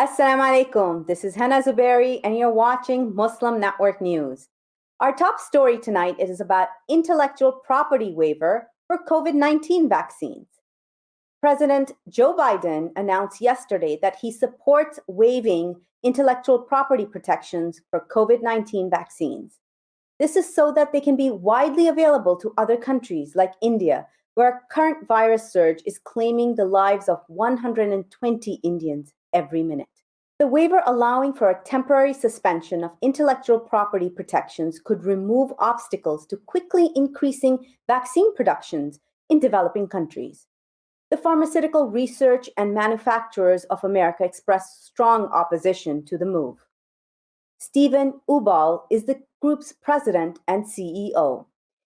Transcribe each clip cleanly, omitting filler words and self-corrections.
Assalamu alaikum. This is Hena Zuberi, and you're watching Muslim Network News. Our top story tonight is about intellectual property waiver for COVID-19 vaccines. President Joe Biden announced yesterday that he supports waiving intellectual property protections for COVID-19 vaccines. This is so that they can be widely available to other countries like India, where a current virus surge is claiming the lives of 120 Indians every minute. The waiver allowing for a temporary suspension of intellectual property protections could remove obstacles to quickly increasing vaccine productions in developing countries. The Pharmaceutical Research and Manufacturers of America expressed strong opposition to the move. Stephen Ubal is the group's president and CEO.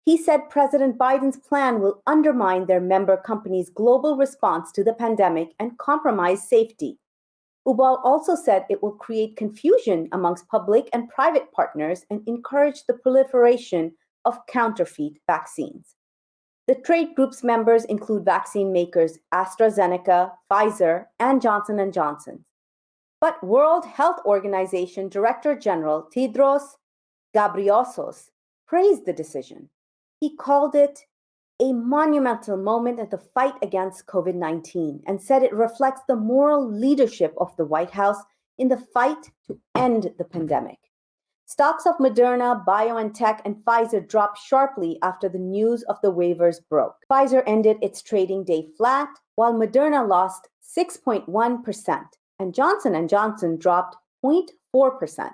He said President Biden's plan will undermine their member companies' global response to the pandemic and compromise safety. Ubal also said it will create confusion amongst public and private partners and encourage the proliferation of counterfeit vaccines. The trade group's members include vaccine makers AstraZeneca, Pfizer, and Johnson & Johnson. But World Health Organization Director General Tedros Ghebreyesus praised the decision. He called it a monumental moment in the fight against COVID-19 and said it reflects the moral leadership of the White House in the fight to end the pandemic. Stocks of Moderna, BioNTech, and Pfizer dropped sharply after the news of the waivers broke. Pfizer ended its trading day flat, while Moderna lost 6.1%, and Johnson & Johnson dropped 0.4%.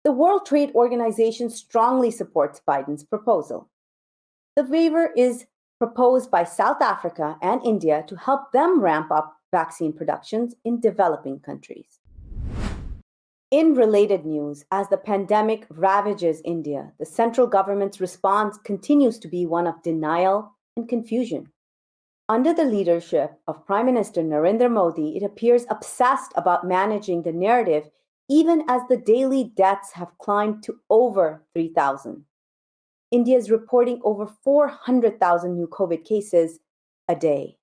The World Trade Organization strongly supports Biden's proposal. The waiver is proposed by South Africa and India to help them ramp up vaccine productions in developing countries. In related news, as the pandemic ravages India, the central government's response continues to be one of denial and confusion. Under the leadership of Prime Minister Narendra Modi, it appears obsessed about managing the narrative even as the daily deaths have climbed to over 3,000. India is reporting over 400,000 new COVID cases a day.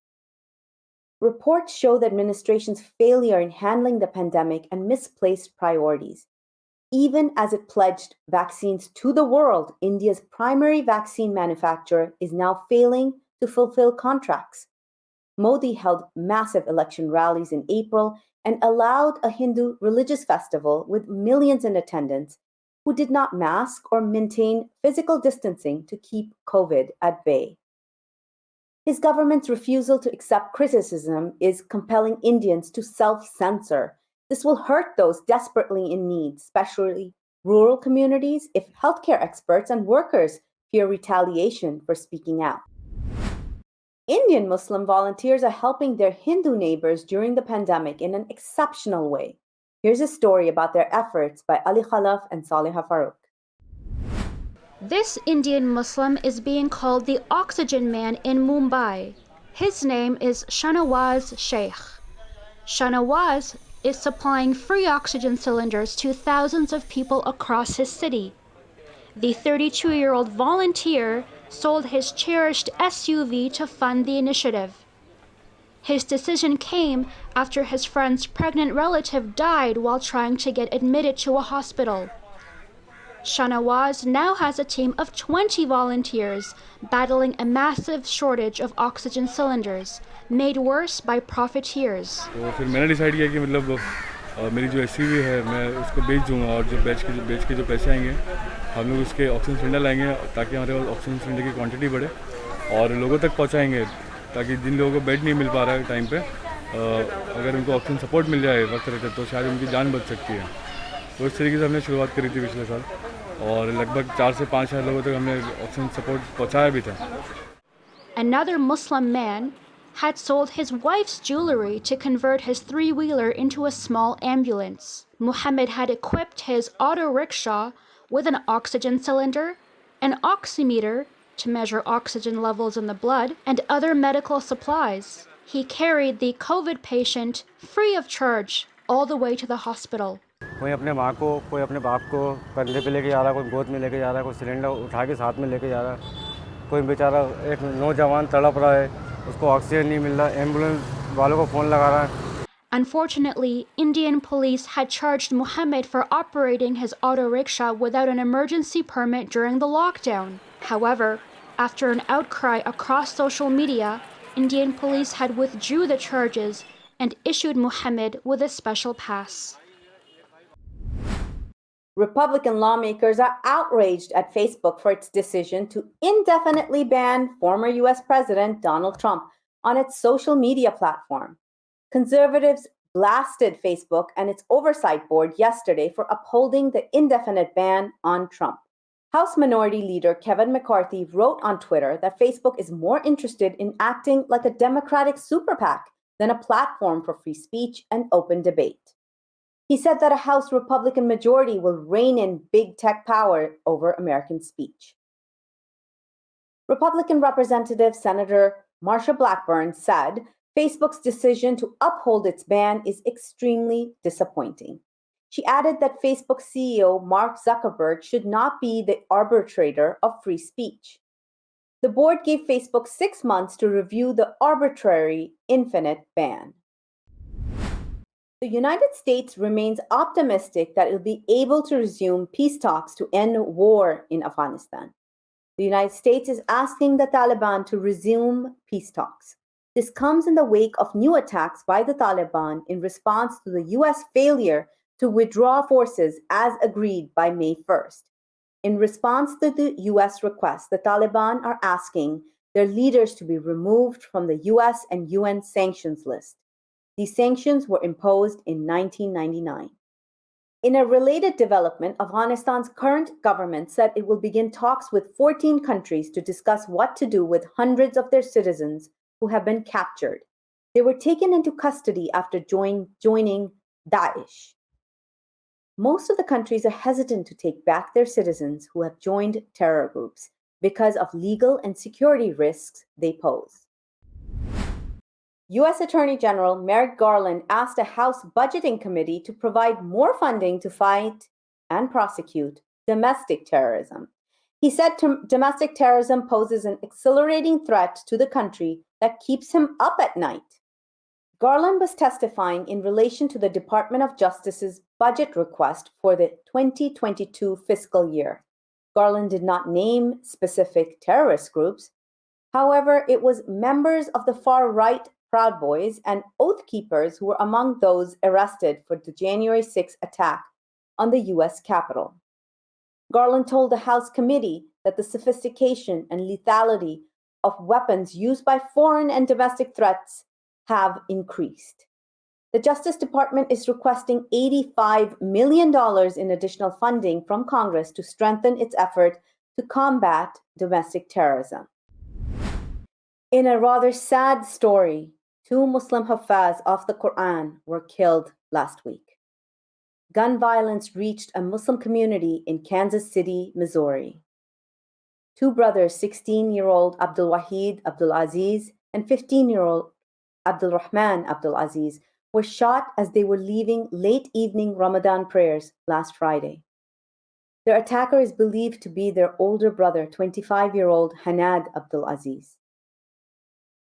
Reports show the administration's failure in handling the pandemic and misplaced priorities. Even as it pledged vaccines to the world, India's primary vaccine manufacturer is now failing to fulfill contracts. Modi held massive election rallies in April and allowed a Hindu religious festival with millions in attendance who did not mask or maintain physical distancing to keep COVID at bay. His government's refusal to accept criticism is compelling Indians to self-censor. This will hurt those desperately in need, especially rural communities, if healthcare experts and workers fear retaliation for speaking out. Indian Muslim volunteers are helping their Hindu neighbors during the pandemic in an exceptional way. Here's a story about their efforts by Ali Khalaf and Saleha Farooq. This Indian Muslim is being called the Oxygen Man in Mumbai. His name is Shanawaz Sheikh. Shanawaz is supplying free oxygen cylinders to thousands of people across his city. The 32-year-old volunteer sold his cherished SUV to fund the initiative. His decision came after his friend's pregnant relative died while trying to get admitted to a hospital. Shanawaz now has a team of 20 volunteers battling a massive shortage of oxygen cylinders, made worse by profiteers. तो फिर मैंने decide किया कि मतलब मेरी जो SUV है मैं उसको बेच दूंगा और जो बेच के जो पैसे आएंगे हम लोग उसके ऑक्सीजन सिलेंडर लाएंगे ताकि हमारे पास ऑक्सीजन सिलेंडर की क्वांटिटी बढ़े और लोगों तक पहुंचाएंगे ताकि जिन लोगों को बेड नहीं मिल पा रहा है टाइम पे अगर उनको ऑक्सीजन सपोर्ट मिल जाए वक्त रहते तो शायद उनकी जान बच सकती है। तो इस तरीके से हमने शुरुआत करी थी पिछले साल और लगभग 4 से 5 हज़ार लोगों तक हमने ऑक्सीजन सपोर्ट पहुंचाया भी था। Another Muslim man had sold his wife's jewelry to convert his three-wheeler into a small ambulance. Muhammad had equipped his auto rickshaw with an oxygen cylinder, an oximeter to measure oxygen levels in the blood, and other medical supplies. He carried the COVID patient free of charge all the way to the hospital. कोई अपने माँ को, कोई अपने बाप को कंधे पे लेके जा रहा है, कोई गोद में लेके जा रहा है, कोई सिलेंडर उठा के साथ में लेके जा रहा है, कोई बेचारा एक नौजवान तड़प रहा है, उसको ऑक्सीजन नहीं मिल रहा, एम्बुलेंस वालों को फ़ोन लगा रहा है। Unfortunately, Indian police had charged Muhammad for operating his auto rickshaw without an emergency permit during the lockdown. However, after an outcry across social media, Indian police had withdrew the charges and issued Muhammad with a special pass. Republican lawmakers are outraged at Facebook for its decision to indefinitely ban former US President Donald Trump on its social media platform. Conservatives blasted Facebook and its oversight board yesterday for upholding the indefinite ban on Trump. House Minority Leader Kevin McCarthy wrote on Twitter that Facebook is more interested in acting like a Democratic super PAC than a platform for free speech and open debate. He said that a House Republican majority will rein in big tech power over American speech. Republican Representative Senator Marsha Blackburn said Facebook's decision to uphold its ban is extremely disappointing. She added that Facebook CEO Mark Zuckerberg should not be the arbitrator of free speech. The board gave Facebook 6 months to review the arbitrary infinite ban. The United States remains optimistic that it will be able to resume peace talks to end war in Afghanistan. The United States is asking the Taliban to resume peace talks. This comes in the wake of new attacks by the Taliban in response to the US failure to withdraw forces as agreed by May 1st. In response to the US request, the Taliban are asking their leaders to be removed from the US and UN sanctions list. These sanctions were imposed in 1999. In a related development, Afghanistan's current government said it will begin talks with 14 countries to discuss what to do with hundreds of their citizens who have been captured. They were taken into custody after joining Daesh. Most of the countries are hesitant to take back their citizens who have joined terror groups because of legal and security risks they pose. U.S. Attorney General Merrick Garland asked a House Budgeting Committee to provide more funding to fight and prosecute domestic terrorism. He said domestic terrorism poses an accelerating threat to the country that keeps him up at night. Garland was testifying in relation to the Department of Justice's budget request for the 2022 fiscal year. Garland did not name specific terrorist groups. However, it was members of the far-right Proud Boys and Oath Keepers who were among those arrested for the January 6 attack on the U.S. Capitol. Garland told the House committee that the sophistication and lethality of weapons used by foreign and domestic threats have increased. The Justice Department is requesting $85 million in additional funding from Congress to strengthen its effort to combat domestic terrorism. In a rather sad story, 2 Muslim Haffaz of the Quran were killed last week. Gun violence reached a Muslim community in Kansas City, Missouri. 2 brothers, 16-year-old Abdul Wahid Abdul Aziz and 15-year-old Abdul Rahman Abdul Aziz, were shot as they were leaving late evening Ramadan prayers last Friday. Their attacker is believed to be their older brother, 25-year-old Hanad Abdul Aziz.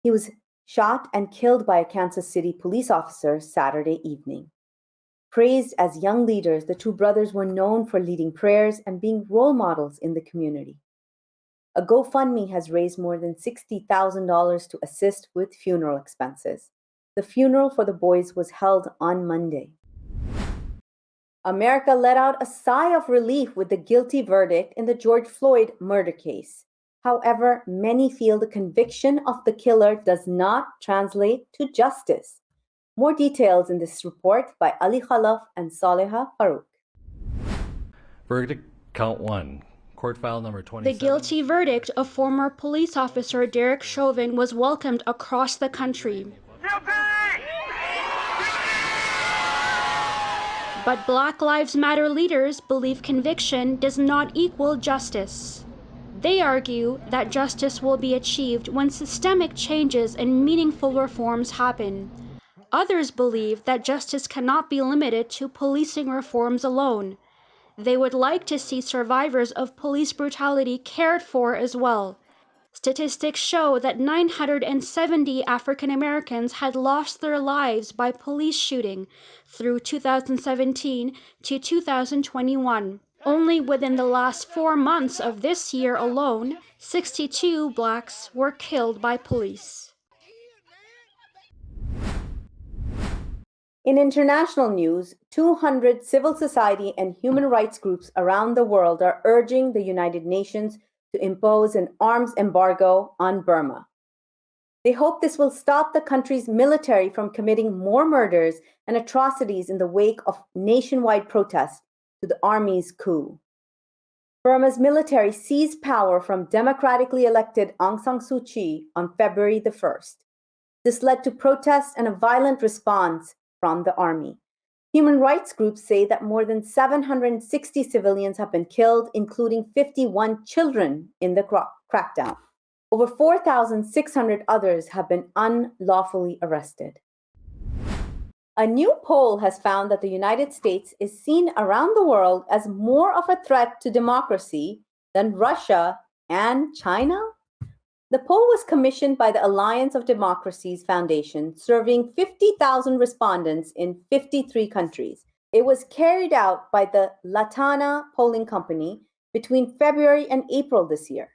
He was shot and killed by a Kansas City police officer Saturday evening. Praised as young leaders, the 2 brothers were known for leading prayers and being role models in the community. A GoFundMe has raised more than $60,000 to assist with funeral expenses. The funeral for the boys was held on Monday. America let out a sigh of relief with the guilty verdict in the George Floyd murder case. However, many feel the conviction of the killer does not translate to justice. More details in this report by Ali Khalaf and Saleha Farouk. Verdict count 1. Court file number 27. The guilty verdict of former police officer Derek Chauvin was welcomed across the country. But Black Lives Matter leaders believe conviction does not equal justice. They argue that justice will be achieved when systemic changes and meaningful reforms happen. Others believe that justice cannot be limited to policing reforms alone. They would like to see survivors of police brutality cared for as well. Statistics show that 970 African Americans had lost their lives by police shooting through 2017 to 2021. Only within the last 4 months of this year alone, 62 blacks were killed by police. In international news, 200 civil society and human rights groups around the world are urging the United Nations to impose an arms embargo on Burma. They hope this will stop the country's military from committing more murders and atrocities in the wake of nationwide protests to the army's coup. Burma's military seized power from democratically elected Aung San Suu Kyi on February the 1st. This led to protests and a violent response from the army. Human rights groups say that more than 760 civilians have been killed, including 51 children in the crackdown. Over 4,600 others have been unlawfully arrested. A new poll has found that the United States is seen around the world as more of a threat to democracy than Russia and China. The poll was commissioned by the Alliance of Democracies Foundation, serving 50,000 respondents in 53 countries. It was carried out by the Latana polling company between February and April this year.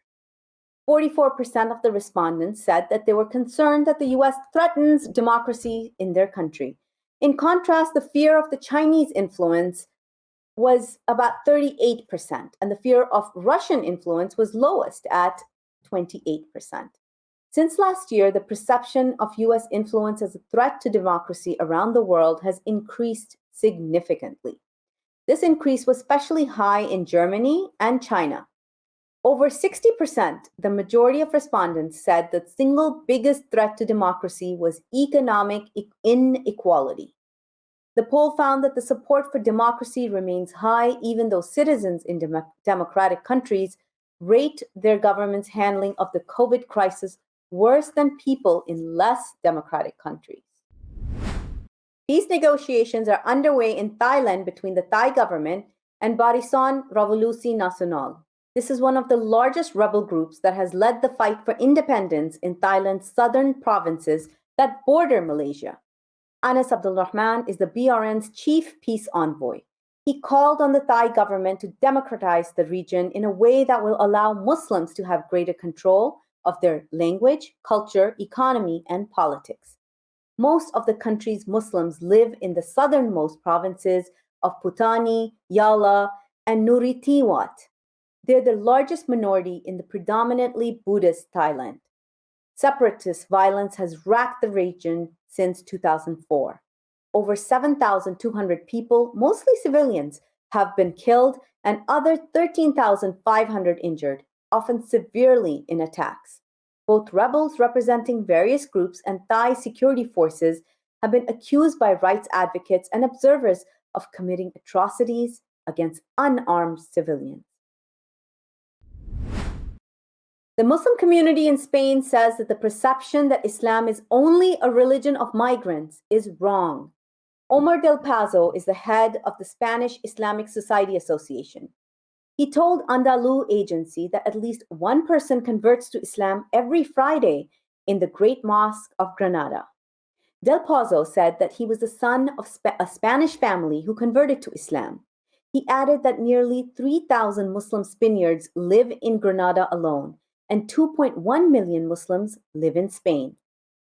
44% of the respondents said that they were concerned that the US threatens democracy in their country. In contrast, the fear of the Chinese influence was about 38%, and the fear of Russian influence was lowest at 28%. Since last year, the perception of US influence as a threat to democracy around the world has increased significantly. This increase was especially high in Germany and China. Over 60%, the majority of respondents said the single biggest threat to democracy was economic inequality. The poll found that the support for democracy remains high even though citizens in democratic countries rate their government's handling of the COVID crisis worse than people in less democratic countries. Peace negotiations are underway in Thailand between the Thai government and Barisan Revolusi Nasional. This is one of the largest rebel groups that has led the fight for independence in Thailand's southern provinces that border Malaysia. Anas Abdul Rahman is the BRN's chief peace envoy. He called on the Thai government to democratize the region in a way that will allow Muslims to have greater control of their language, culture, economy, and politics. Most of the country's Muslims live in the southernmost provinces of Putani, Yala, and Nuritiwat. They're the largest minority in the predominantly Buddhist Thailand. Separatist violence has racked the region since 2004. Over 7,200 people, mostly civilians, have been killed and other 13,500 injured, often severely in attacks. Both rebels representing various groups and Thai security forces have been accused by rights advocates and observers of committing atrocities against unarmed civilians. The Muslim community in Spain says that the perception that Islam is only a religion of migrants is wrong. Omar del Pazo is the head of the Spanish Islamic Society Association. He told Andalu Agency that at least one person converts to Islam every Friday in the Great Mosque of Granada. Del Pazo said that he was the son of a Spanish family who converted to Islam. He added that nearly 3,000 Muslim Spaniards live in Granada alone, and 2.1 million Muslims live in Spain.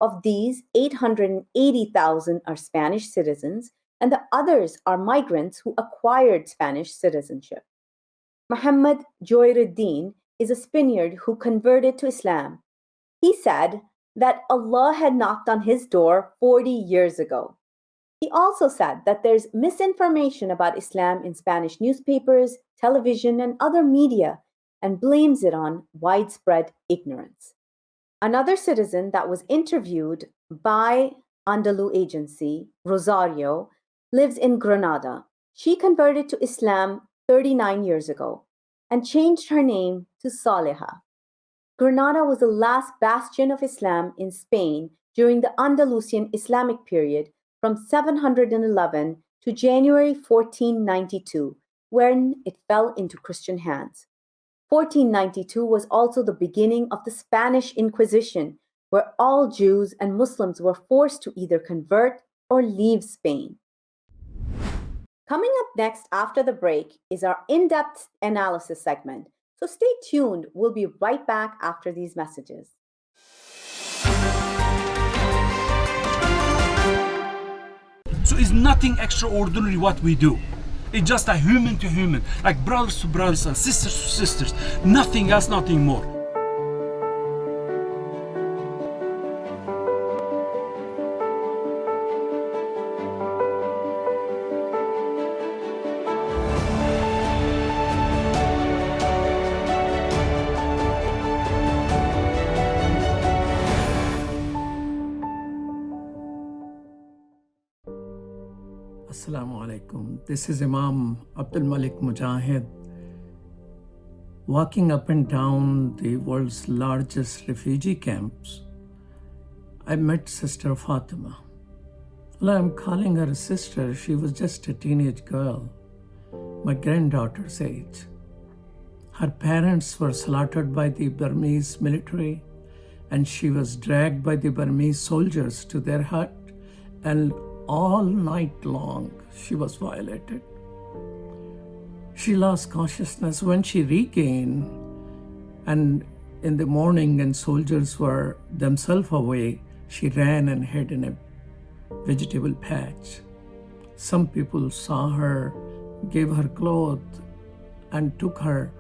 Of these, 880,000 are Spanish citizens, and the others are migrants who acquired Spanish citizenship. Muhammad Joyruddin is a Spaniard who converted to Islam. He said that Allah had knocked on his door 40 years ago. He also said that there's misinformation about Islam in Spanish newspapers, television, and other media, and blames it on widespread ignorance. Another citizen that was interviewed by Andalu Agency, Rosario, lives in Granada. She converted to Islam 39 years ago and changed her name to Saleha. Granada was the last bastion of Islam in Spain during the Andalusian Islamic period from 711 to January 1492, when it fell into Christian hands. 1492 was also the beginning of the Spanish Inquisition, where all Jews and Muslims were forced to either convert or leave Spain. Coming up next after the break is our in-depth analysis segment. So stay tuned. We'll be right back after these messages. So it's nothing extraordinary what we do. It's just a human to human, like brothers to brothers and sisters to sisters. Nothing else, nothing more. Assalamu alaikum. This is Imam Abdul Malik Mujahid, walking up and down the world's largest refugee camps. I met Sister Fatima. Well, I'm calling her a sister. She was just a teenage girl, my granddaughter's age. Her parents were slaughtered by the Burmese military, and she was dragged by the Burmese soldiers to their hut, and all night long she was violated. She lost consciousness. When she regained, and in the morning and soldiers were themselves away, she ran and hid in a vegetable patch. Some people saw her, gave her clothes, and took her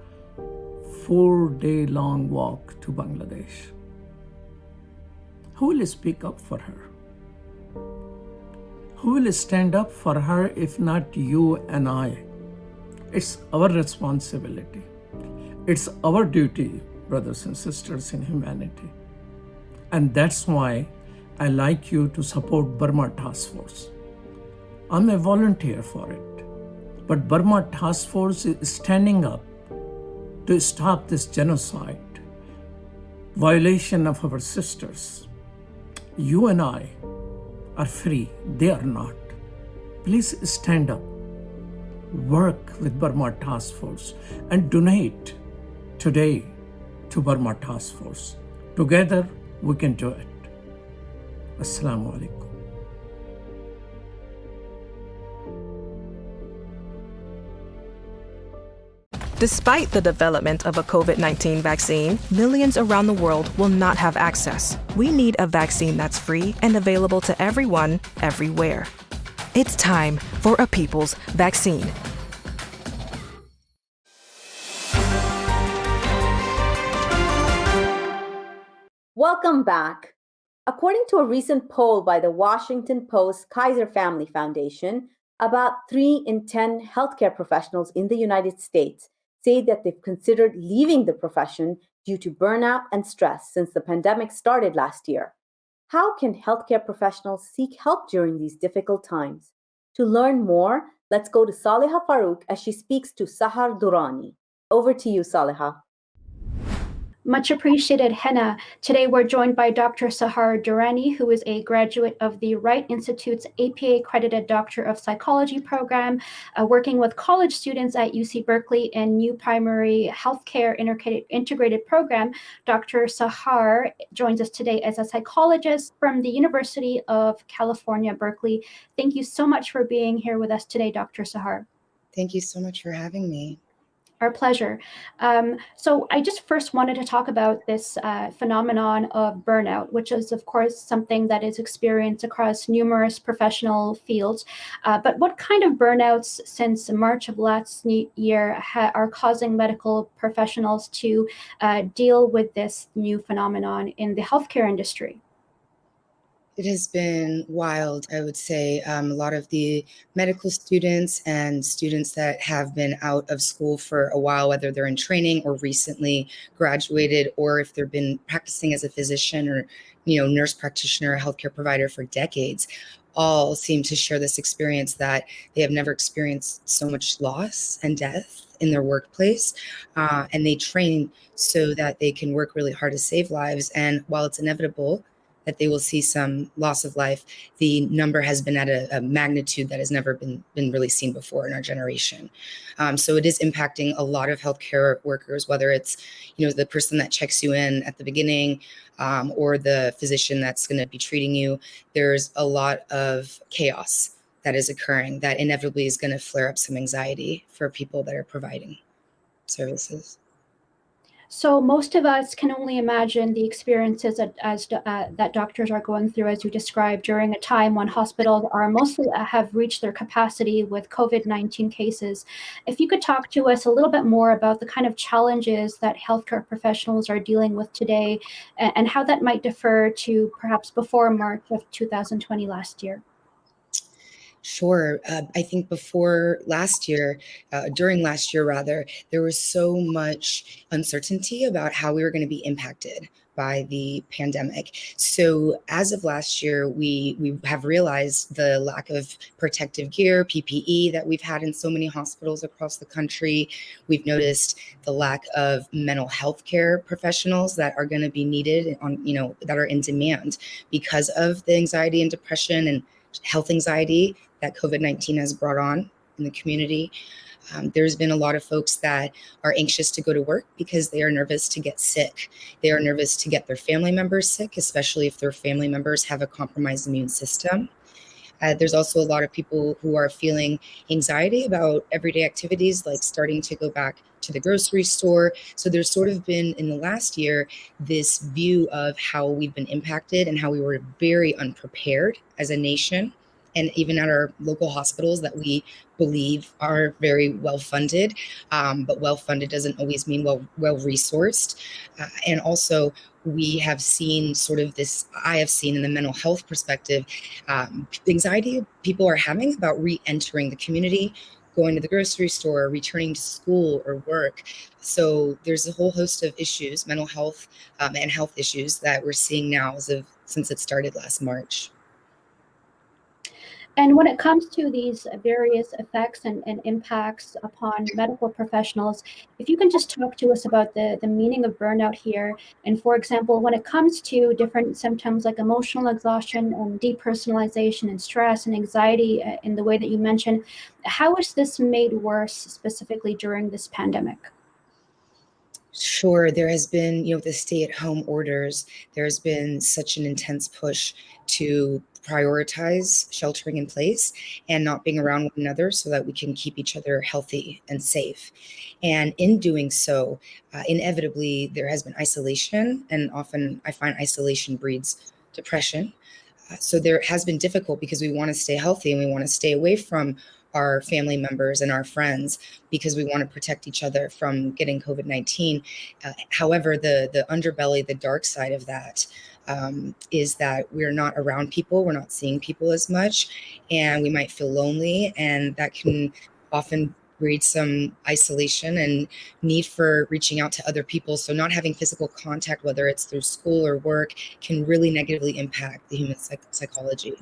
4-day-long walk to Bangladesh. Who will speak up for her? Who will stand up for her if not you and I? It's our responsibility. It's our duty, brothers and sisters in humanity. And that's why I like you to support Burma Task Force. I'm a volunteer for it. But Burma Task Force is standing up to stop this genocide, violation of our sisters. You and I are free, they are not. Please stand up, work with Burma Task Force, and donate today to Burma Task Force. Together, we can do it. Assalamu alaikum. Despite the development of a COVID-19 vaccine, millions around the world will not have access. We need a vaccine that's free and available to everyone, everywhere. It's time for a people's vaccine. Welcome back. According to a recent poll by the Washington Post Kaiser Family Foundation, about 3 in 10 healthcare professionals in the United States say that they've considered leaving the profession due to burnout and stress since the pandemic started last year. How can healthcare professionals seek help during these difficult times? To learn more, let's go to Saliha Farouk as she speaks to Sahar Durrani. Over to you, Saliha. Much appreciated, Hena. Today we're joined by Dr. Sahar Durrani, who is a graduate of the Wright Institute's APA-accredited Doctor of Psychology program, working with college students at UC Berkeley in New Primary Healthcare Integrated Program. Dr. Sahar joins us today as a psychologist from the University of California, Berkeley. Thank you so much for being here with us today, Dr. Sahar. Thank you so much for having me. Our pleasure. So I just first wanted to talk about this phenomenon of burnout, which is, of course, something that is experienced across numerous professional fields. But what kind of burnouts since March of last year are causing medical professionals to deal with this new phenomenon in the healthcare industry? It has been wild, I would say. A lot of the medical students and students that have been out of school for a while, whether they're in training or recently graduated, or if they've been practicing as a physician or, nurse practitioner, healthcare provider for decades, all seem to share this experience that they have never experienced so much loss and death in their workplace. And they train so that they can work really hard to save lives. And while it's inevitable that they will see some loss of life, the number has been at a magnitude that has never been really seen before in our generation. So it is impacting a lot of healthcare workers, whether it's, the person that checks you in at the beginning, or the physician that's going to be treating you. There's a lot of chaos that is occurring that inevitably is going to flare up some anxiety for people that are providing services. So most of us can only imagine the experiences that doctors are going through, as you described, during a time when hospitals are mostly have reached their capacity with COVID-19 cases. If you could talk to us a little bit more about the kind of challenges that healthcare professionals are dealing with today, and how that might differ to perhaps before March of 2020 last year. Sure. I think during last year rather, there was so much uncertainty about how we were going to be impacted by the pandemic. So as of last year, we have realized the lack of protective gear, PPE, that we've had in so many hospitals across the country. We've noticed the lack of mental health care professionals that are going to be needed that are in demand because of the anxiety and depression and health anxiety that COVID-19 has brought on in the community. There's been a lot of folks that are anxious to go to work because they are nervous to get sick. They are nervous to get their family members sick, especially if their family members have a compromised immune system. There's also a lot of people who are feeling anxiety about everyday activities, like starting to go back to the grocery store. So there's sort of been, in the last year, this view of how we've been impacted and how we were very unprepared as a nation, and even at our local hospitals that we believe are very well funded. But well funded doesn't always mean well resourced. And also, we have seen I have seen in the mental health perspective, anxiety people are having about re-entering the community, going to the grocery store, returning to school or work. So there's a whole host of issues, mental health and health issues, that we're seeing now since it started last March. And when it comes to these various effects and impacts upon medical professionals, if you can just talk to us about the meaning of burnout here. And for example, when it comes to different symptoms like emotional exhaustion and depersonalization and stress and anxiety in the way that you mentioned, how is this made worse specifically during this pandemic? Sure. There has been, the stay-at-home orders. There's been such an intense push to prioritize sheltering in place and not being around one another so that we can keep each other healthy and safe. And in doing so, inevitably, there has been isolation, and often I find isolation breeds depression. So there has been difficult because we want to stay healthy and we want to stay away from our family members and our friends because we want to protect each other from getting COVID-19. However, the underbelly, the dark side of that, is that we're not around people, we're not seeing people as much, and we might feel lonely, and that can often breed some isolation and need for reaching out to other people. So not having physical contact, whether it's through school or work, can really negatively impact the human psychology.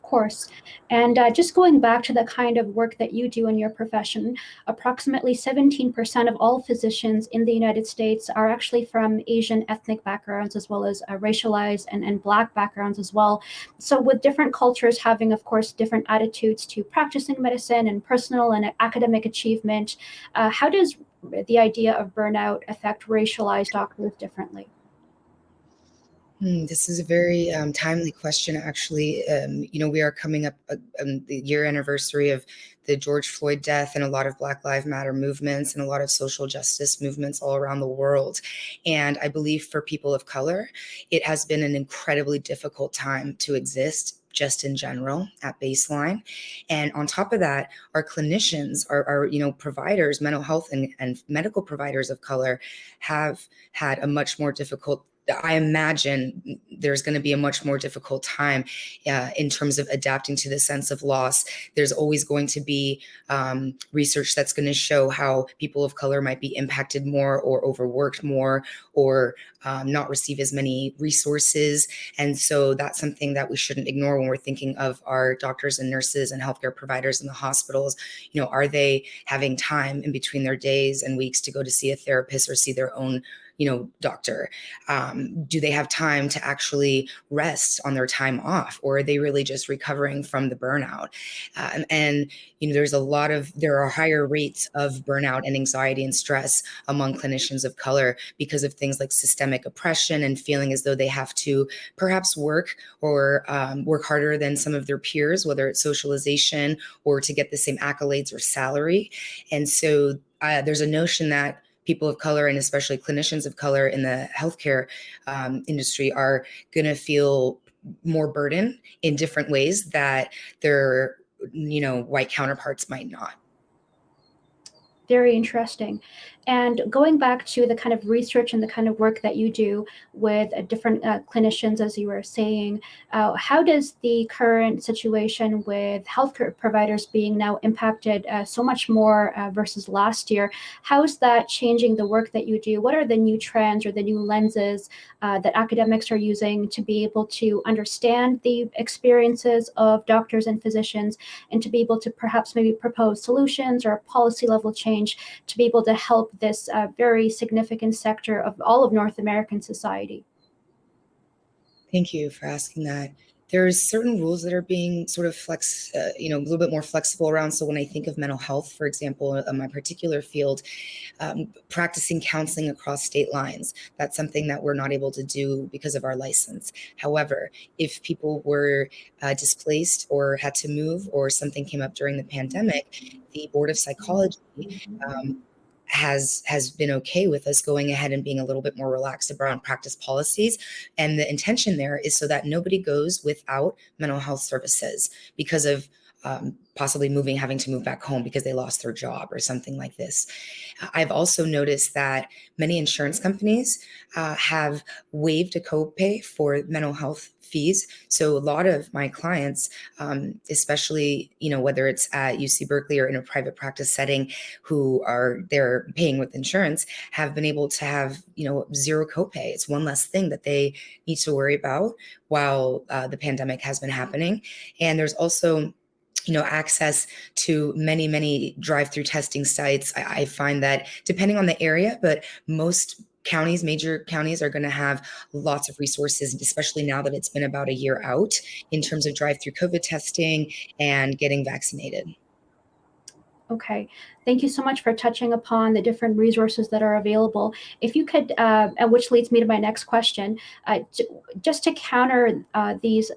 Course. And just going back to the kind of work that you do in your profession, approximately 17% of all physicians in the United States are actually from Asian ethnic backgrounds, as well as racialized and Black backgrounds as well. So with different cultures having, of course, different attitudes to practicing medicine and personal and academic achievement, how does the idea of burnout affect racialized doctors differently? This is a very timely question, actually. We are coming up the year anniversary of the George Floyd death and a lot of Black Lives Matter movements and a lot of social justice movements all around the world. And I believe for people of color, it has been an incredibly difficult time to exist, just in general, at baseline. And on top of that, our clinicians, our providers, mental health and medical providers of color have had a much more difficult, I imagine there's going to be a much more difficult time in terms of adapting to the sense of loss. There's always going to be research that's going to show how people of color might be impacted more or overworked more or not receive as many resources. And so that's something that we shouldn't ignore when we're thinking of our doctors and nurses and healthcare providers in the hospitals. Are they having time in between their days and weeks to go to see a therapist or see their own doctor? Do they have time to actually rest on their time off, or are they really just recovering from the burnout? And there are higher rates of burnout and anxiety and stress among clinicians of color because of things like systemic oppression and feeling as though they have to perhaps work harder than some of their peers, whether it's socialization or to get the same accolades or salary. And so there's a notion that people of color, and especially clinicians of color in the healthcare industry, are going to feel more burden in different ways that their white counterparts might not. Very interesting. And going back to the kind of research and the kind of work that you do with different clinicians, as you were saying, how does the current situation with healthcare providers being now impacted so much more versus last year, how is that changing the work that you do? What are the new trends or the new lenses that academics are using to be able to understand the experiences of doctors and physicians, and to be able to perhaps maybe propose solutions or policy level change to be able to help this very significant sector of all of North American society? Thank you for asking that. There's certain rules that are being sort of a little bit more flexible around. So when I think of mental health, for example, in my particular field, practicing counseling across state lines, that's something that we're not able to do because of our license. However, if people were displaced or had to move, or something came up during the pandemic, the Board of Psychology has been okay with us going ahead and being a little bit more relaxed around practice policies. And the intention there is so that nobody goes without mental health services because of possibly having to move back home because they lost their job or something like this. I've also noticed that many insurance companies have waived a copay for mental health fees. So a lot of my clients, especially, whether it's at UC Berkeley or in a private practice setting, they're paying with insurance, have been able to have, zero copay. It's one less thing that they need to worry about while the pandemic has been happening. And there's also access to many, many drive-through testing sites. I find that depending on the area, but most major counties are going to have lots of resources, especially now that it's been about a year out, in terms of drive-through COVID testing and getting vaccinated. Okay, thank you so much for touching upon the different resources that are available. If you could, and which leads me to my next question, just to counter these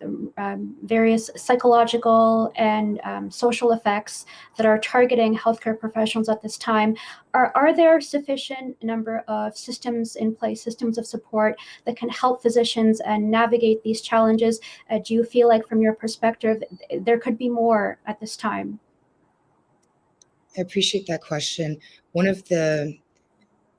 various psychological and social effects that are targeting healthcare professionals at this time, are there sufficient number of systems in place, systems of support that can help physicians and navigate these challenges? Do you feel like, from your perspective, there could be more at this time? I appreciate that question. One of the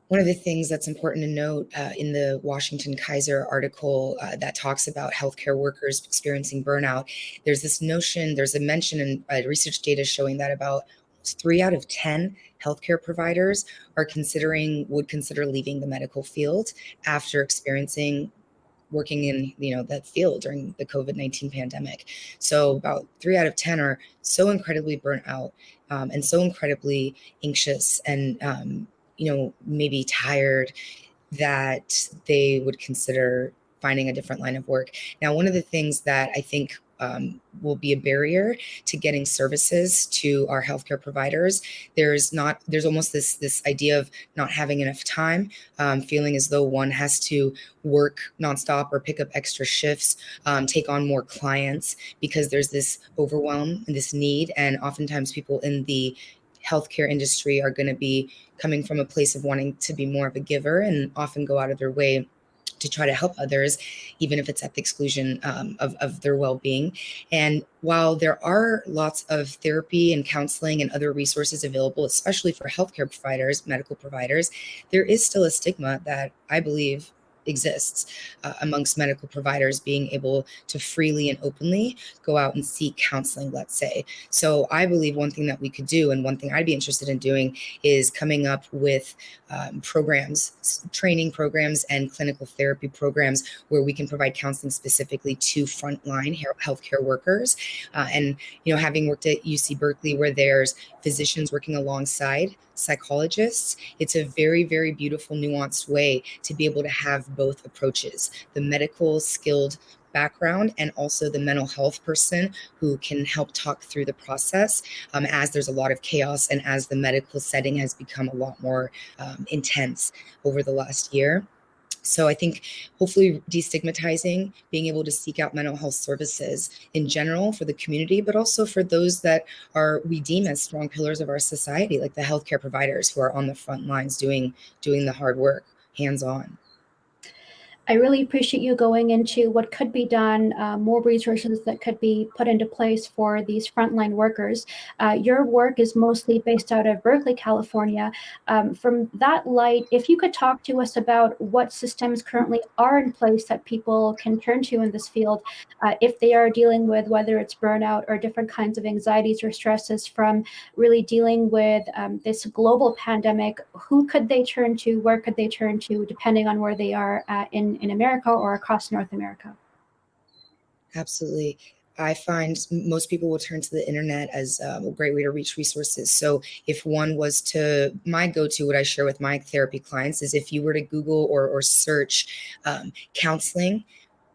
things that's important to note in the Washington Kaiser article that talks about healthcare workers experiencing burnout, there's a mention in research data showing that about 3 out of 10 healthcare providers would consider leaving the medical field after working in that field during the COVID-19 pandemic. So about 3 out of 10 are so incredibly burnt out and so incredibly anxious and maybe tired that they would consider finding a different line of work. Now, one of the things that I think will be a barrier to getting services to our healthcare providers, there's almost this idea of not having enough time, feeling as though one has to work nonstop or pick up extra shifts, take on more clients, because there's this overwhelm and this need. And oftentimes people in the healthcare industry are going to be coming from a place of wanting to be more of a giver, and often go out of their way to try to help others, even if it's at the exclusion of their well-being. And while there are lots of therapy and counseling and other resources available, especially for healthcare providers, medical providers, there is still a stigma that I believe exists amongst medical providers being able to freely and openly go out and seek counseling, let's say. So I believe one thing that we could do, and one thing I'd be interested in doing, is coming up with programs, training programs and clinical therapy programs where we can provide counseling specifically to frontline healthcare workers. And, having worked at UC Berkeley, where there's physicians working alongside psychologists, it's a very, very beautiful, nuanced way to be able to have both approaches, the medical skilled background and also the mental health person who can help talk through the process as there's a lot of chaos and as the medical setting has become a lot more intense over the last year. So I think hopefully destigmatizing, being able to seek out mental health services in general for the community, but also for those that we deem as strong pillars of our society, like the healthcare providers who are on the front lines doing the hard work, hands-on. I really appreciate you going into what could be done, more resources that could be put into place for these frontline workers. Your work is mostly based out of Berkeley, California. From that light, if you could talk to us about what systems currently are in place that people can turn to in this field, if they are dealing with whether it's burnout or different kinds of anxieties or stresses from really dealing with this global pandemic, who could they turn to, where could they turn to, depending on where they are in America or across North America? Absolutely. I find most people will turn to the internet as a great way to reach resources. So if one was to, my go-to, what I share with my therapy clients is if you were to Google or search counseling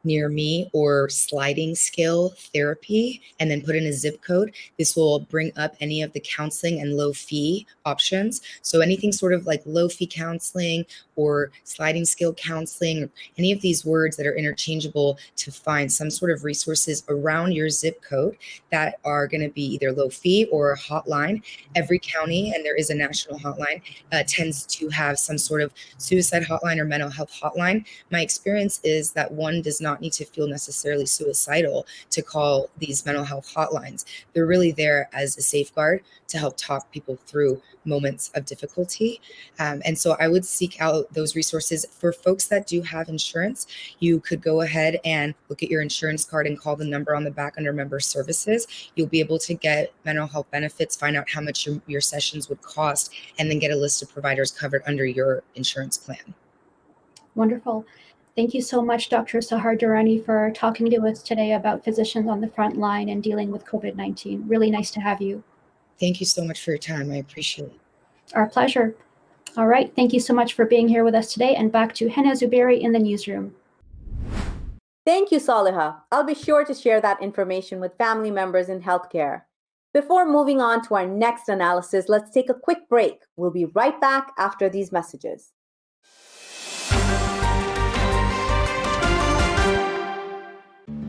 near me or sliding scale therapy and then put in a zip code, this will bring up any of the counseling and low fee options. So anything sort of like low fee counseling or sliding scale counseling, or any of these words that are interchangeable, to find some sort of resources around your zip code that are going to be either low fee or a hotline. Every county, and there is a national hotline, tends to have some sort of suicide hotline or mental health hotline. My experience is that one does not need to feel necessarily suicidal to call these mental health hotlines. They're really there as a safeguard to help talk people through moments of difficulty. And so I would seek out those resources. For folks that do have insurance, you could go ahead and look at your insurance card and call the number on the back under member services. You'll be able to get mental health benefits, find out how much your sessions would cost, and then get a list of providers covered under your insurance plan. Wonderful. Thank you so much, Dr. Sahar Durrani, for talking to us today about physicians on the front line and dealing with COVID-19. Really nice to have you. Thank you so much for your time. I appreciate it. Our pleasure. All right. Thank you so much for being here with us today, and back to Hena Zuberi in the newsroom. Thank you, Saliha. I'll be sure to share that information with family members in healthcare. Before moving on to our next analysis, let's take a quick break. We'll be right back after these messages.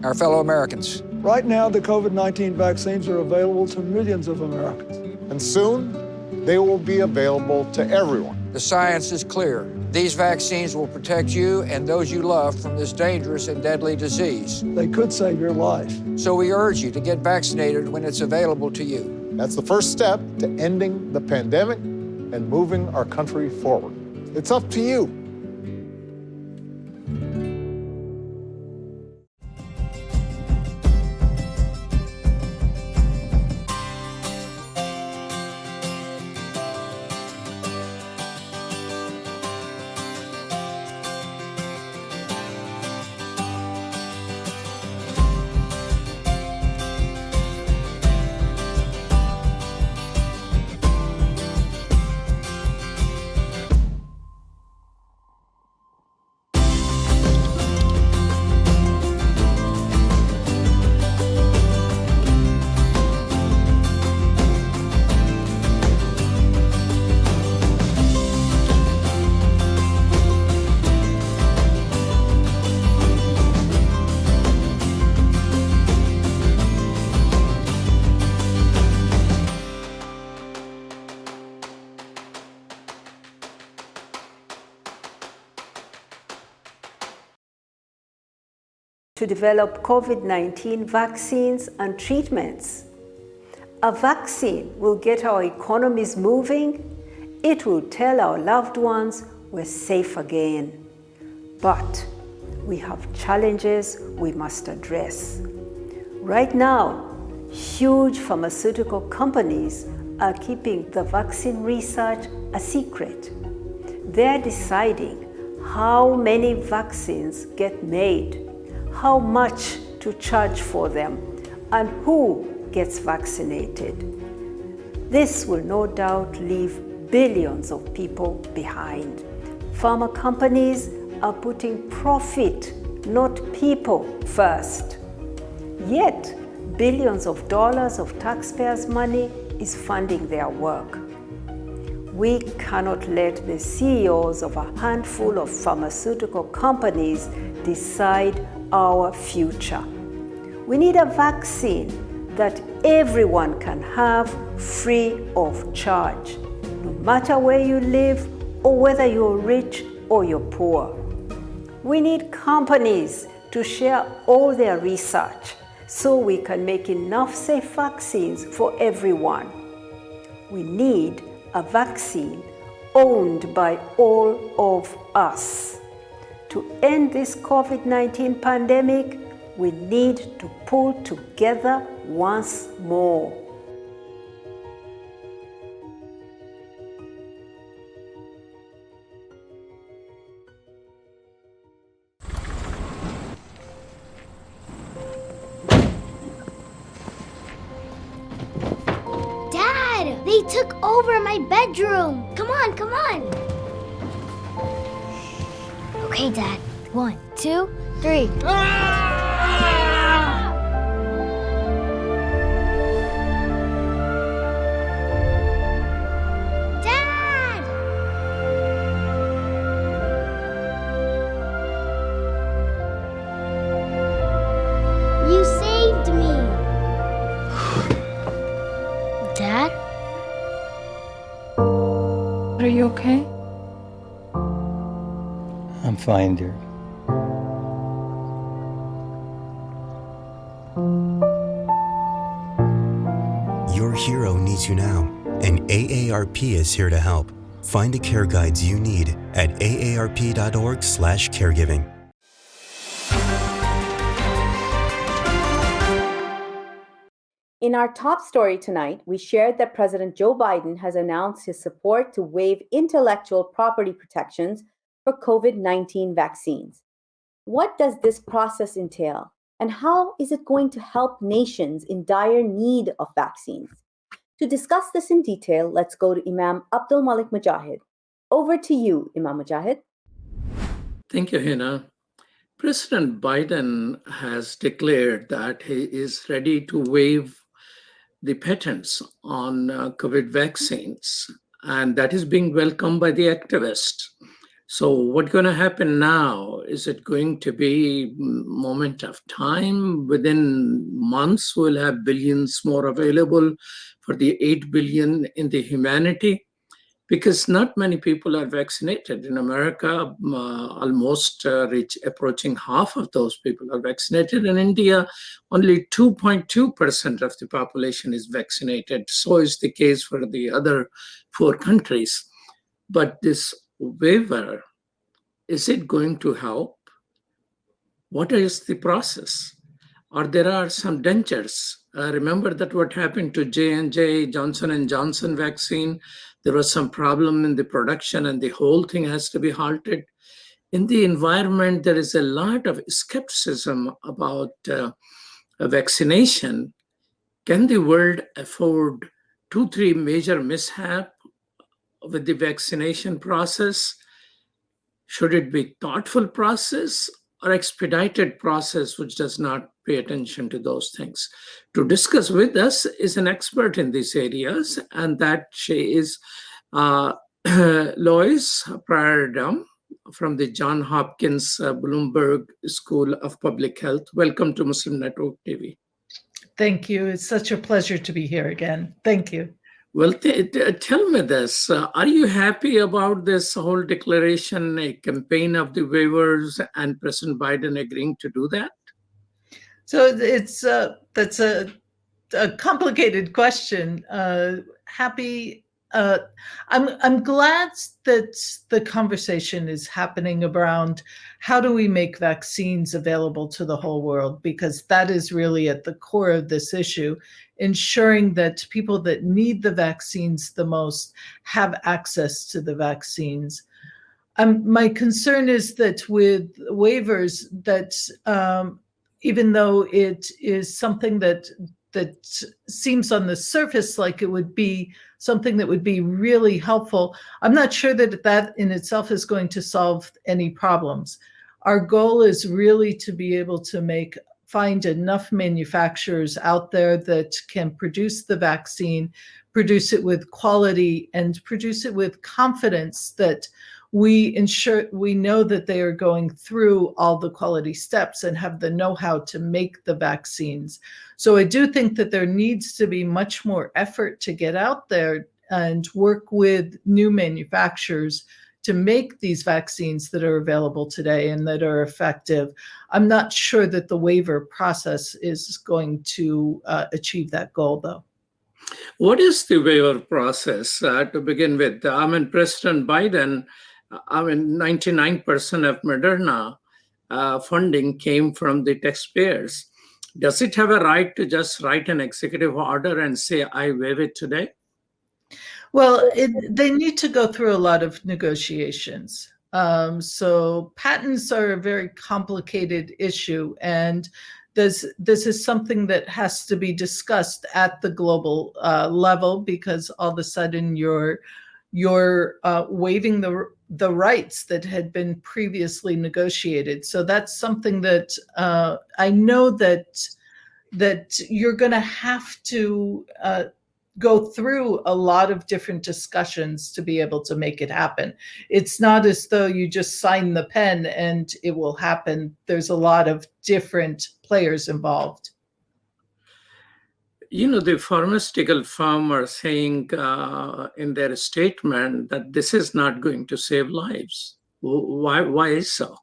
Our fellow Americans. Right now, the COVID-19 vaccines are available to millions of Americans. And soon, they will be available to everyone. The science is clear. These vaccines will protect you and those you love from this dangerous and deadly disease. They could save your life. So we urge you to get vaccinated when it's available to you. That's the first step to ending the pandemic and moving our country forward. It's up to you. To develop COVID-19 vaccines and treatments. A vaccine will get our economies moving. It will tell our loved ones we're safe again. But we have challenges we must address. Right now, huge pharmaceutical companies are keeping the vaccine research a secret. They're deciding how many vaccines get made, how much to charge for them, and who gets vaccinated. This will no doubt leave billions of people behind. Pharma companies are putting profit, not people, first. Yet, billions of dollars of taxpayers' money is funding their work. We cannot let the CEOs of a handful of pharmaceutical companies decide our future. We need a vaccine that everyone can have free of charge, no matter where you live or whether you're rich or you're poor. We need companies to share all their research so we can make enough safe vaccines for everyone. We need a vaccine owned by all of us. To end this COVID-19 pandemic, we need to pull together once more. Dad, they took over my bedroom. Come on, come on. Okay, Dad. 1, 2, 3. Dad! You saved me. Dad? Are you okay? I'm fine, dear. Your hero needs you now, and AARP is here to help. Find the care guides you need at aarp.org/caregiving. In our top story tonight, we shared that President Joe Biden has announced his support to waive intellectual property protections for COVID-19 vaccines. What does this process entail, and how is it going to help nations in dire need of vaccines? To discuss this in detail, let's go to Imam Abdul Malik Mujahid. Over to you, Imam Mujahid. Thank you, Hena. President Biden has declared that he is ready to waive the patents on COVID vaccines, and that is being welcomed by the activists. So what's going to happen now? Is it going to be moment of time? Within months, we'll have billions more available for the 8 billion in the humanity? Because not many people are vaccinated. In America, almost approaching half of those people are vaccinated. In India, only 2.2% of the population is vaccinated. So is the case for the other 4 countries. But this waiver, is it going to help? What is the process? Or there are some dangers. Remember that what happened to J&J, Johnson & Johnson vaccine, there was some problem in the production and the whole thing has to be halted. In the environment, there is a lot of skepticism about vaccination. Can the world afford 2-3 major mishaps with the vaccination process? Should it be thoughtful process or expedited process which does not pay attention to those things? To discuss with us is an expert in these areas, and that she is Lois Prayerdam from the John Hopkins Bloomberg School of Public Health. Welcome to Muslim Network TV. Thank you. It's such a pleasure to be here again. Thank you. Well, tell me this. Are you happy about this whole declaration, a campaign of the waivers, and President Biden agreeing to do that? So that's a complicated question. Happy I'm glad that the conversation is happening around how do we make vaccines available to the whole world, because that is really at the core of this issue, ensuring that people that need the vaccines the most have access to the vaccines. My concern is that with waivers, that even though it is something that seems on the surface like it would be something that would be really helpful, I'm not sure that that in itself is going to solve any problems. Our goal is really to be able to find enough manufacturers out there that can produce the vaccine, produce it with quality, and produce it with confidence that we know that they are going through all the quality steps and have the know-how to make the vaccines. So I do think that there needs to be much more effort to get out there and work with new manufacturers to make these vaccines that are available today and that are effective. I'm not sure that the waiver process is going to achieve that goal, though. What is the waiver process to begin with? President Biden, 99% of Moderna funding came from the taxpayers. Does it have a right to just write an executive order and say, I waive it today? Well, they need to go through a lot of negotiations. So patents are a very complicated issue, and this is something that has to be discussed at the global level, because all of a sudden you're waiving the rights that had been previously negotiated. So that's something that I know that you're going to have to go through a lot of different discussions to be able to make it happen. It's not as though you just sign the pen and it will happen. There's a lot of different players involved. The pharmaceutical firm are saying in their statement that this is not going to save lives. Why is so?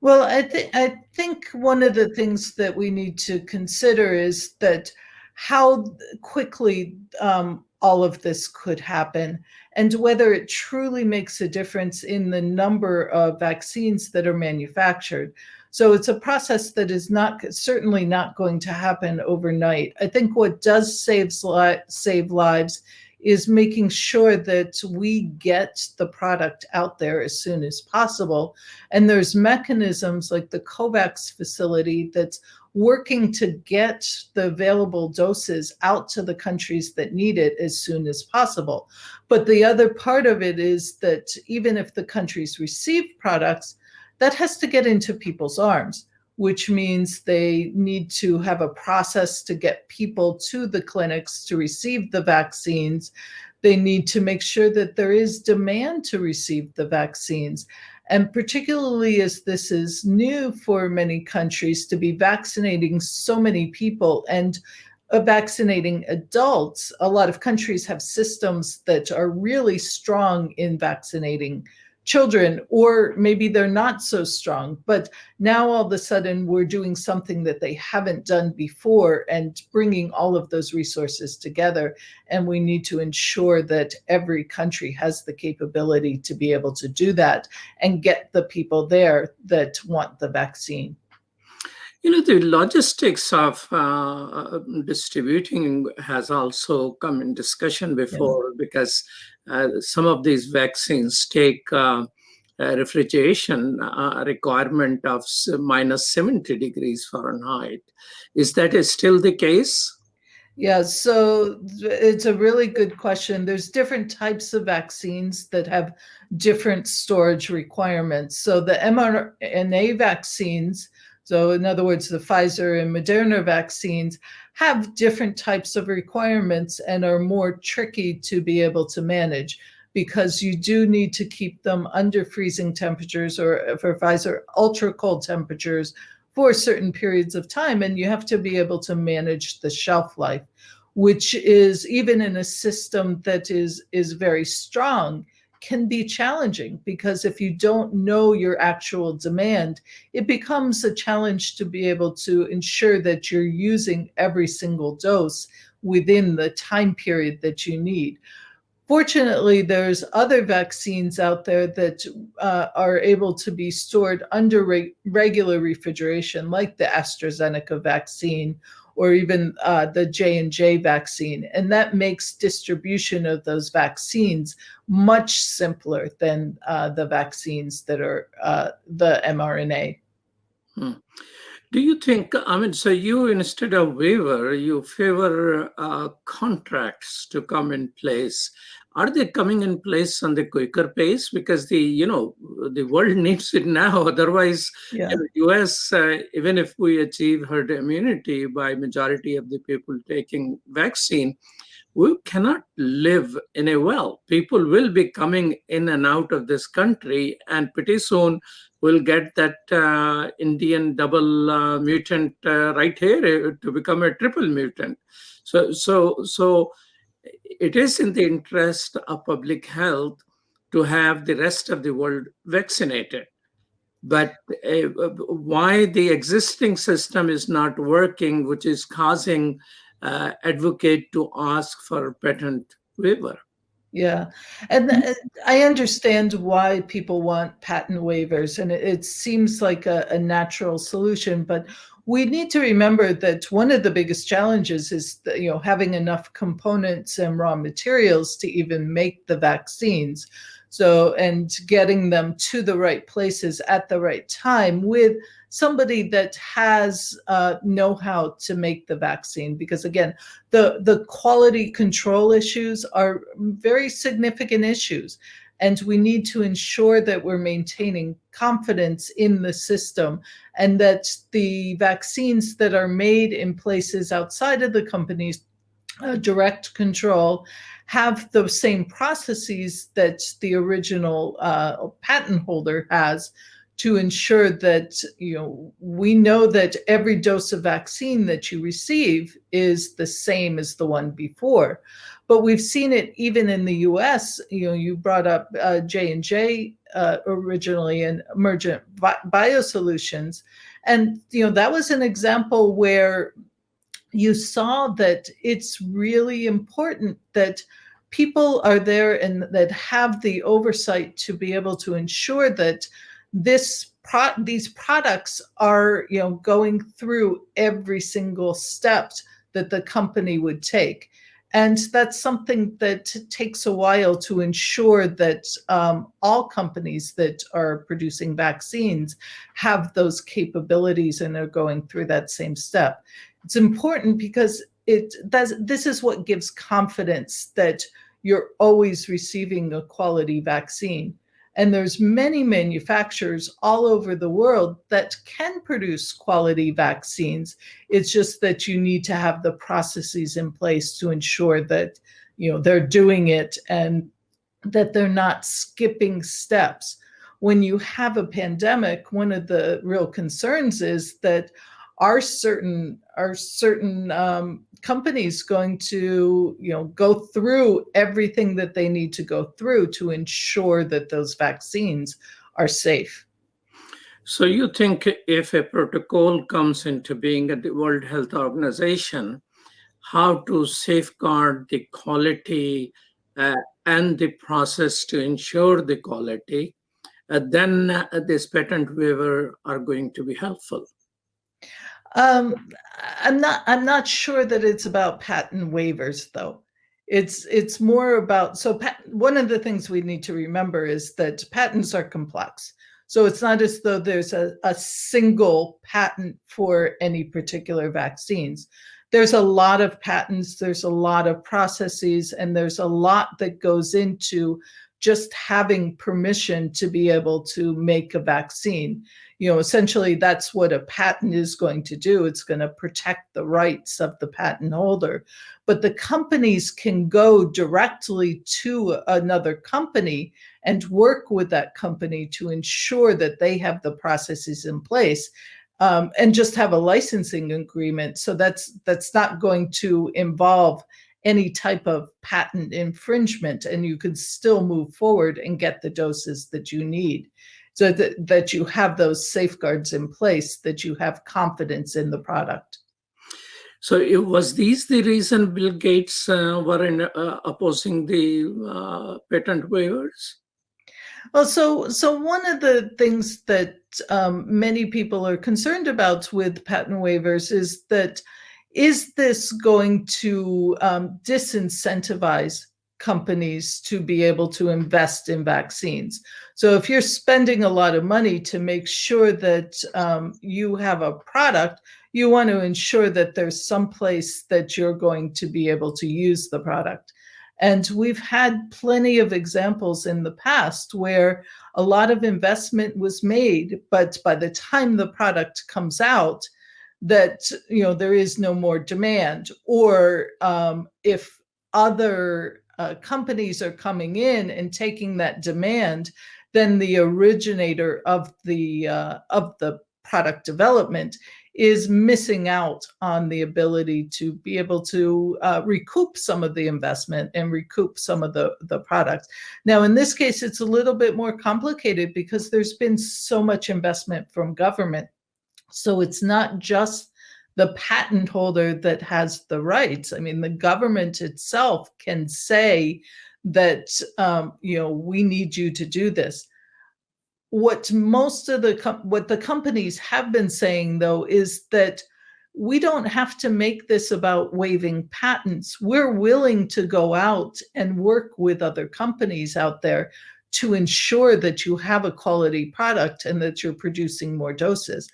Well, I think one of the things that we need to consider is that how quickly all of this could happen, and whether it truly makes a difference in the number of vaccines that are manufactured. So it's a process that is certainly not going to happen overnight. I think what does save lives is making sure that we get the product out there as soon as possible. And there's mechanisms like the COVAX facility that's working to get the available doses out to the countries that need it as soon as possible. But the other part of it is that even if the countries receive products, that has to get into people's arms, which means they need to have a process to get people to the clinics to receive the vaccines. They need to make sure that there is demand to receive the vaccines. And particularly as this is new for many countries to be vaccinating so many people and vaccinating adults, a lot of countries have systems that are really strong in vaccinating children, or maybe they're not so strong. But now all of a sudden we're doing something that they haven't done before and bringing all of those resources together. And we need to ensure that every country has the capability to be able to do that and get the people there that want the vaccine. The logistics of distributing has also come in discussion before, because some of these vaccines take refrigeration requirement of minus 70 degrees Fahrenheit. Is that still the case? Yeah, so it's a really good question. There's different types of vaccines that have different storage requirements. So the mRNA vaccines, so in other words, the Pfizer and Moderna vaccines, have different types of requirements and are more tricky to be able to manage, because you do need to keep them under freezing temperatures, or for Pfizer, ultra cold temperatures for certain periods of time. And you have to be able to manage the shelf life, which is, even in a system that is very strong, can be challenging, because if you don't know your actual demand, it becomes a challenge to be able to ensure that you're using every single dose within the time period that you need. Fortunately, there's other vaccines out there that are able to be stored under regular refrigeration, like the AstraZeneca vaccine or even the J&J vaccine. And that makes distribution of those vaccines much simpler than the vaccines that are the mRNA. Do you think, I mean, so you, instead of waiver, you favor contracts to come in place. Are they coming in place on the quicker pace? Because the world needs it now. Otherwise, Yeah. in the US, even if we achieve herd immunity by majority of the people taking vaccine, we cannot live in a well. People will be coming in and out of this country, and pretty soon we'll get that Indian double mutant right here to become a triple mutant. So it is in the interest of public health to have the rest of the world vaccinated. But why the existing system is not working, which is causing advocate to ask for patent waiver. Yeah. And I understand why people want patent waivers, and it seems like a natural solution, but we need to remember that one of the biggest challenges is having enough components and raw materials to even make the vaccines. So, and getting them to the right places at the right time with somebody that has know-how to make the vaccine. Because again, the quality control issues are very significant issues. And we need to ensure that we're maintaining confidence in the system and that the vaccines that are made in places outside of the company's direct control have the same processes that the original patent holder has to ensure that we know that every dose of vaccine that you receive is the same as the one before. But we've seen it even in the US. You brought up J&J originally and Emergent Biosolutions, and that was an example where you saw that it's really important that people are there and that have the oversight to be able to ensure that these products are going through every single step that the company would take. And that's something that takes a while to ensure that all companies that are producing vaccines have those capabilities and are going through that same step. It's important because this is what gives confidence that you're always receiving a quality vaccine. And there's many manufacturers all over the world that can produce quality vaccines. It's just that you need to have the processes in place to ensure that they're doing it and that they're not skipping steps. When you have a pandemic, one of the real concerns is that are certain companies going to go through everything that they need to go through to ensure that those vaccines are safe? So you think if a protocol comes into being at the World Health Organization, how to safeguard the quality and the process to ensure the quality, then this patent waiver are going to be helpful. I'm not sure that it's about patent waivers, though. It's more about, one of the things we need to remember is that patents are complex. So it's not as though there's a single patent for any particular vaccines. There's a lot of patents, there's a lot of processes, and there's a lot that goes into just having permission to be able to make a vaccine. Essentially, that's what a patent is going to do. It's going to protect the rights of the patent holder. But the companies can go directly to another company and work with that company to ensure that they have the processes in place, and just have a licensing agreement. So that's not going to involve any type of patent infringement, and you could still move forward and get the doses that you need, so that you have those safeguards in place, that you have confidence in the product. So was these the reason Bill Gates were opposing the patent waivers? Well, so one of the things that many people are concerned about with patent waivers is this going to disincentivize companies to be able to invest in vaccines? So if you're spending a lot of money to make sure that you have a product, you want to ensure that there's some place that you're going to be able to use the product. And we've had plenty of examples in the past where a lot of investment was made, but by the time the product comes out, that there is no more demand, or if other companies are coming in and taking that demand, then the originator of the product development is missing out on the ability to be able to recoup some of the investment and recoup some of the products. Now, in this case, it's a little bit more complicated because there's been so much investment from government. So it's not just the patent holder that has the rights. I mean, the government itself can say that, we need you to do this. What most of what the companies have been saying, though, is that we don't have to make this about waiving patents. We're willing to go out and work with other companies out there to ensure that you have a quality product and that you're producing more doses.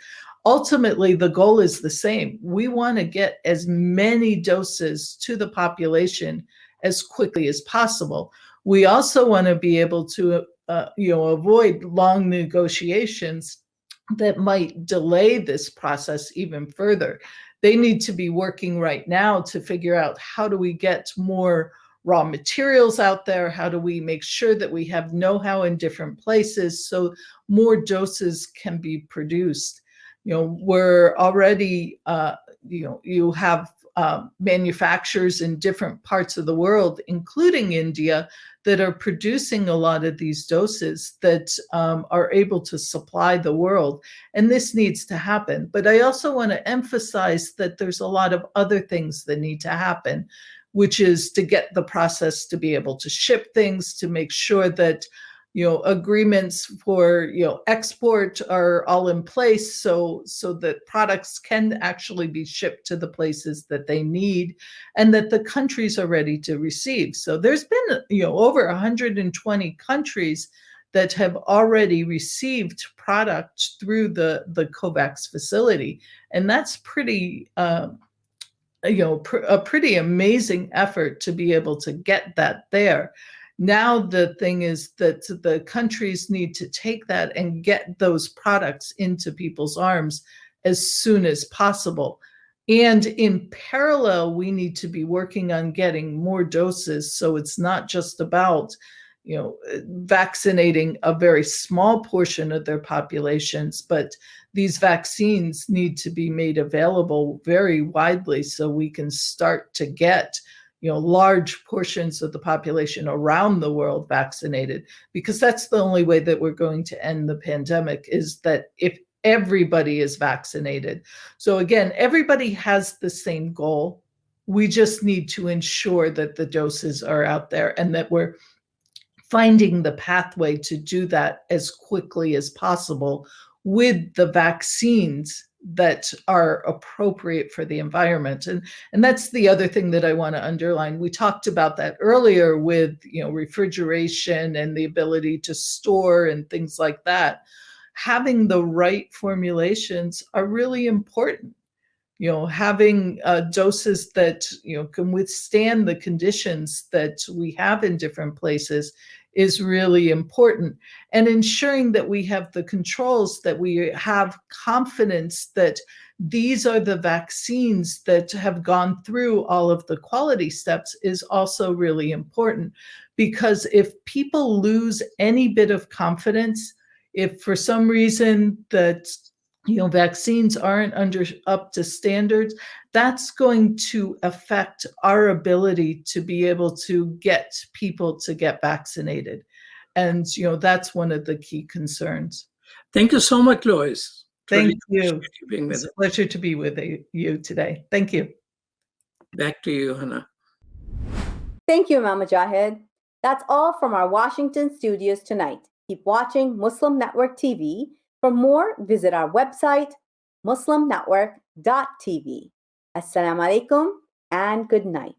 Ultimately, the goal is the same. We want to get as many doses to the population as quickly as possible. We also want to be able to avoid long negotiations that might delay this process even further. They need to be working right now to figure out, how do we get more raw materials out there? How do we make sure that we have know-how in different places so more doses can be produced? We're already, you have manufacturers in different parts of the world, including India, that are producing a lot of these doses that are able to supply the world. And this needs to happen. But I also want to emphasize that there's a lot of other things that need to happen, which is to get the process to be able to ship things, to make sure that agreements for export are all in place, so that products can actually be shipped to the places that they need, and that the countries are ready to receive. So there's been over 120 countries that have already received product through the COVAX facility, and that's pretty a pretty amazing effort to be able to get that there. Now, the thing is that the countries need to take that and get those products into people's arms as soon as possible. And in parallel, we need to be working on getting more doses. So it's not just about, vaccinating a very small portion of their populations, but these vaccines need to be made available very widely so we can start to get large portions of the population around the world vaccinated, because that's the only way that we're going to end the pandemic, is that if everybody is vaccinated. So again, everybody has the same goal. We just need to ensure that the doses are out there and that we're finding the pathway to do that as quickly as possible with the vaccines that are appropriate for the environment. And that's the other thing that I want to underline. We talked about that earlier with refrigeration and the ability to store and things like that. Having the right formulations are really important. Having doses that can withstand the conditions that we have in different places is really important, and ensuring that we have the controls, that we have confidence that these are the vaccines that have gone through all of the quality steps is also really important. Because if people lose any bit of confidence, if for some reason that vaccines aren't up to standards, that's going to affect our ability to be able to get people to get vaccinated. And, that's one of the key concerns. Thank you so much, Lois. Thank you. It's a pleasure to be with you today. Thank you. Back to you, Hena. Thank you, Imam Mujahid. That's all from our Washington studios tonight. Keep watching Muslim Network TV. For more, visit our website, muslimnetwork.tv. Assalamu alaikum and good night.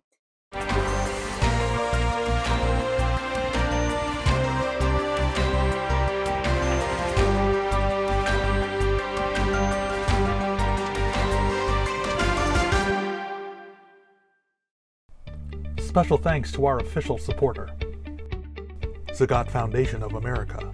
Special thanks to our official supporter, Zagat Foundation of America.